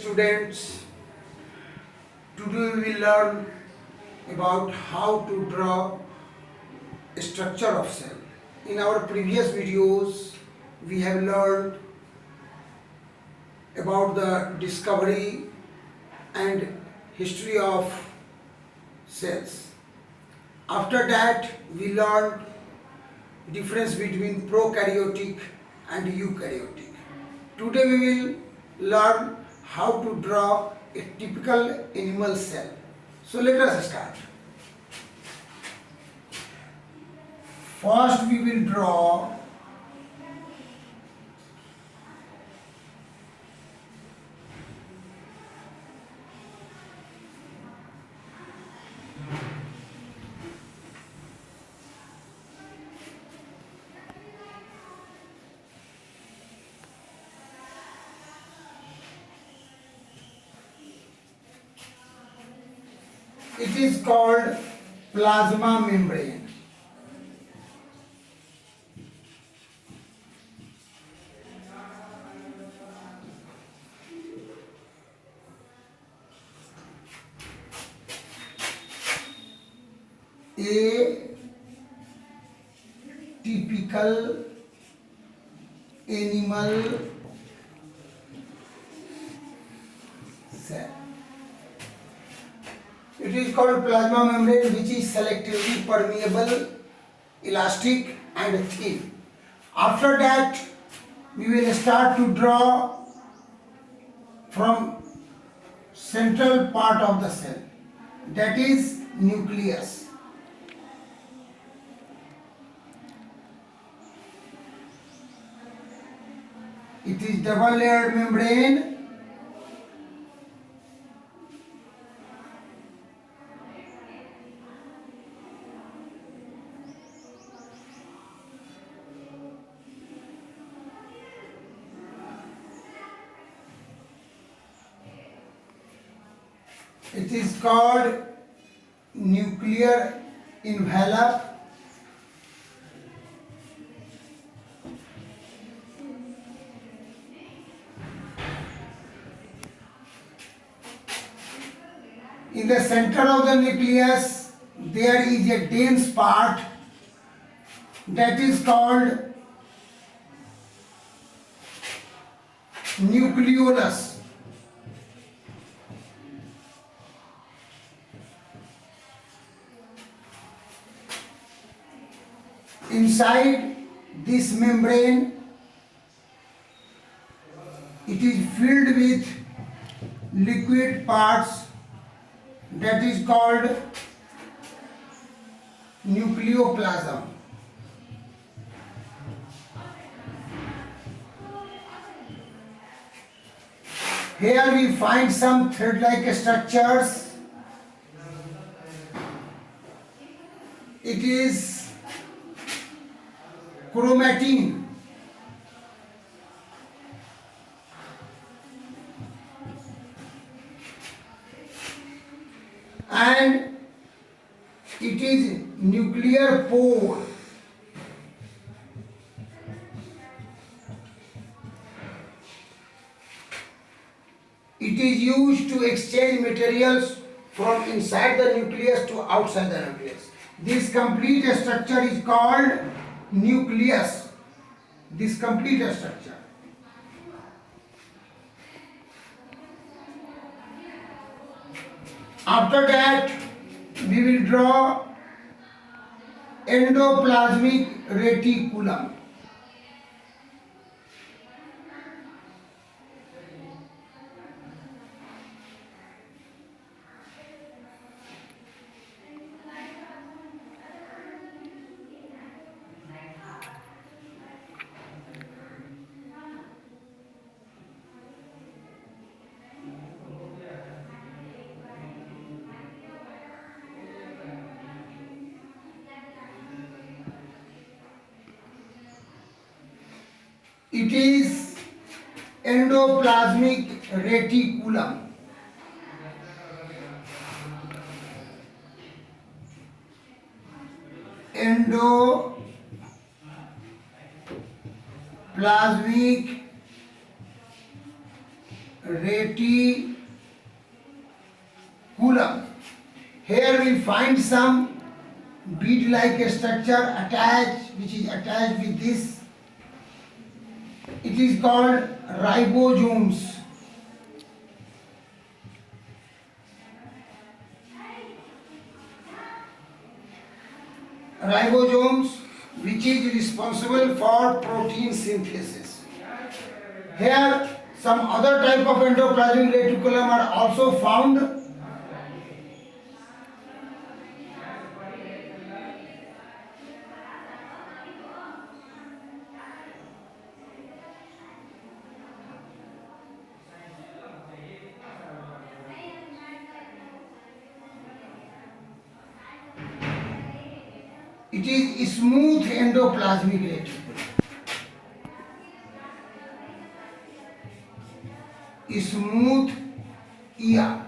students, today we will learn about how to draw a structure of cell. In our previous videos, we have learned about the discovery and history of cells. After that, we learned difference between prokaryotic and eukaryotic. Today we will learn how to draw a typical animal cell. So let us start. First we will draw it is called plasma membrane. A typical animal cell. It is called plasma membrane, which is selectively permeable, elastic and thin. After that, we will start to draw from central part of the cell, that is nucleus. It is double layered membrane. It is called nuclear envelope. In the center of the nucleus, there is a dense part that is called nucleolus. Inside this membrane, it is filled with liquid parts that is called nucleoplasm. Here we find some thread-like structures. It is chromatin. And it is nuclear pore. It is used to exchange materials from inside the nucleus to outside the nucleus. This complete structure is called nucleus. This complete structure. After that, we will draw endoplasmic reticulum. It is endoplasmic reticulum. Endoplasmic reticulum. Here we find some bead-like structure attached, which is attached with this. It is called ribosomes. Ribosomes, which is responsible for protein synthesis. Here, some other type of endoplasmic reticulum are also found. It is smooth endoplasmic reticulum. Smooth ER,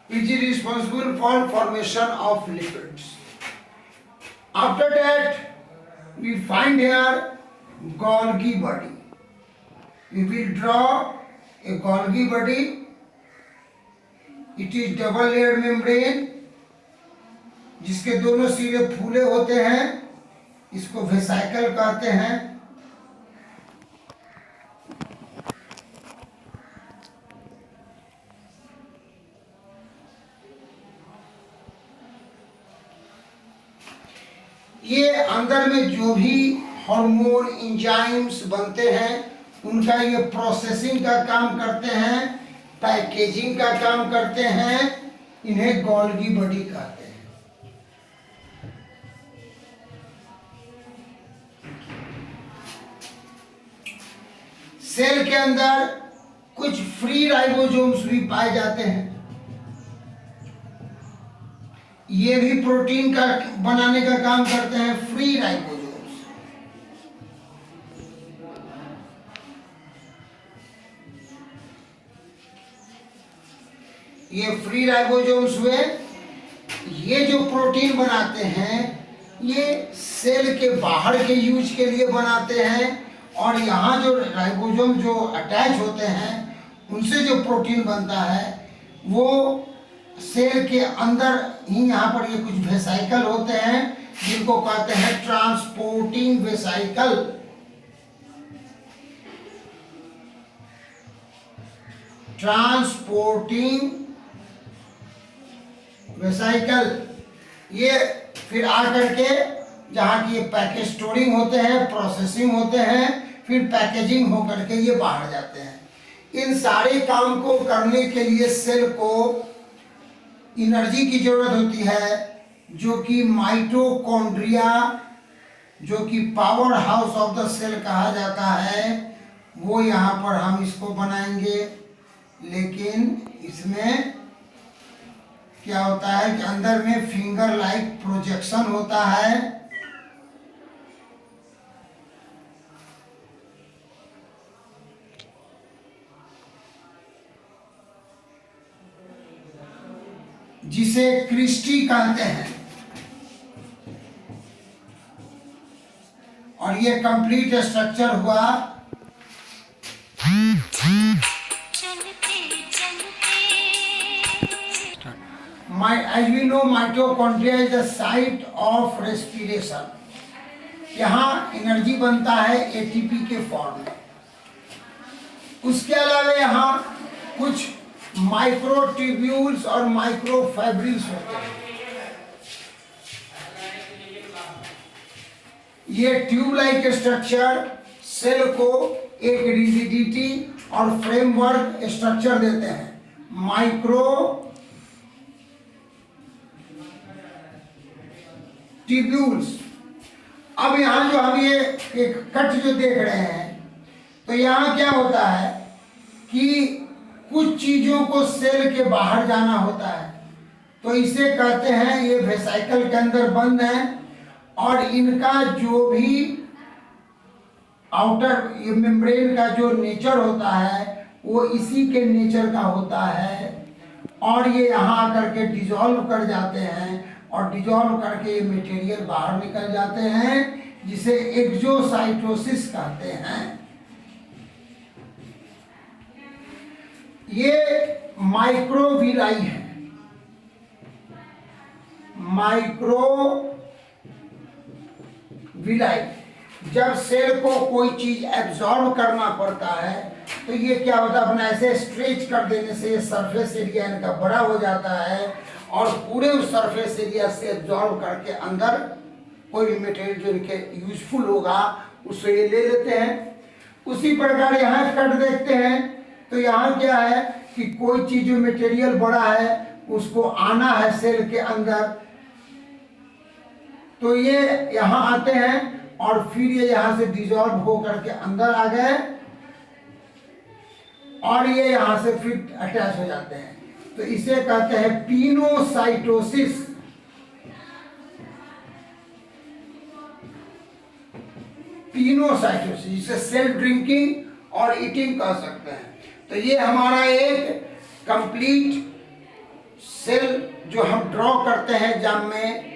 which is responsible for formation of lipids. After that, we find here Golgi body. We will draw a Golgi body. It is double layered membrane, जिसके दोनों सिरे फूले होते हैं, इसको vesicle कहते हैं। ये अंदर में जो भी हार्मोन एंजाइम्स बनते हैं उनका ये प्रोसेसिंग का काम करते हैं, पैकेजिंग का काम करते हैं, इन्हें गोल्गी बॉडी कहते हैं। सेल के अंदर कुछ फ्री राइबोसोम्स भी पाए जाते हैं। ये भी प्रोटीन का बनाने का काम करते हैं, फ्री राइबोसोम्स। ये फ्री राइबोसोम्स हुए, ये जो प्रोटीन बनाते हैं ये सेल के बाहर के यूज के लिए बनाते हैं, और यहाँ जो राइबोसोम जो अटैच होते हैं उनसे जो प्रोटीन बनता है वो सेल के अंदर ही, यहाँ पर ये कुछ वेसिकल होते हैं जिनको कहते हैं ट्रांसपोर्टिंग वेसिकल। ट्रांसपोर्टिंग वेसिकल, ये फिर आकर के जहाँ की पैकेज स्टोरिंग होते हैं, प्रोसेसिंग होते हैं, फिर पैकेजिंग होकर के ये बाहर जाते हैं। इन सारे काम को करने के लिए सेल को एनर्जी की जरूरत होती है, जो कि माइटोकॉन्ड्रिया, जो कि power house of the cell कहा जाता है, वो यहाँ पर हम इसको बनाएंगे। लेकिन इसमें क्या होता है कि अंदर में फिंगर लाइक प्रोजेक्शन होता है, जिसे क्रिस्टी कहते हैं, और ये कंप्लीट स्ट्रक्चर हुआ। As we know, mitochondria is the site of respiration. यहाँ एनर्जी बनता है एटीपी के फॉर्म में। उसके अलावा यहाँ कुछ माइक्रोट्यूब्यूल्स और माइक्रोफाइब्रिल्स होते हैं। ये ट्यूब लाइक स्ट्रक्चर सेल को एक रिजिडिटी और फ्रेमवर्क स्ट्रक्चर देते हैं। Micro tubules. अब यहाँ जो हम ये एक कट जो देख रहे हैं, तो यहाँ क्या होता है कि कुछ चीजों को सेल के बाहर जाना होता है, तो इसे कहते हैं ये वेसिकल के अंदर बंद है, और इनका जो भी आउटर ये मेम्ब्रेन का जो नेचर होता है वो इसी के नेचर का होता है, और ये यहाँ आकर के डिजॉल्व कर जाते हैं, और डिजॉल्व करके ये मटेरियल बाहर निकल जाते हैं, जिसे एक्सोसाइटोसिस कहते हैं। ये माइक्रोविलाई है। माइक्रोविलाई, जब सेल को कोई चीज एब्जॉर्ब करना पड़ता है तो ये क्या होता है, अपना ऐसे स्ट्रेच कर देने से ये सरफेस एरिया इनका बड़ा हो जाता है और पूरे उस सरफेस एरिया से एब्जॉर्ब करके अंदर कोई भी मटेरियल जो इनके यूजफुल होगा उससे ये ले लेते हैं। उसी प्रकार यहाँ कट देखते हैं तो यहाँ क्या है कि कोई चीज जो मटेरियल बड़ा है उसको आना है सेल के अंदर, तो ये यहाँ आते हैं और फिर ये यहाँ से डिजॉल्व होकर के अंदर आ गए और ये यहाँ से फिर अटैच हो जाते हैं। तो इसे कहते हैं पिनोसाइटोसिस। पिनोसाइटोसिस, जिसे सेल ड्रिंकिंग और ईटिंग कह सकते हैं। तो ये हमारा एक कंप्लीट सेल जो हम ड्रॉ करते हैं एग्जाम में,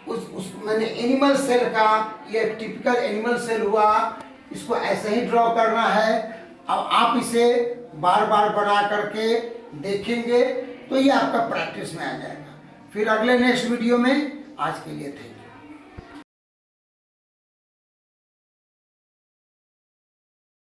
उस मैंने एनिमल सेल का, ये टिपिकल एनिमल सेल हुआ, इसको ऐसे ही ड्रॉ करना है। अब आप इसे बार बार बना करके देखेंगे तो ये आपका प्रैक्टिस में आ जाएगा। फिर अगले नेक्स्ट वीडियो में, आज के लिए थैंक यू।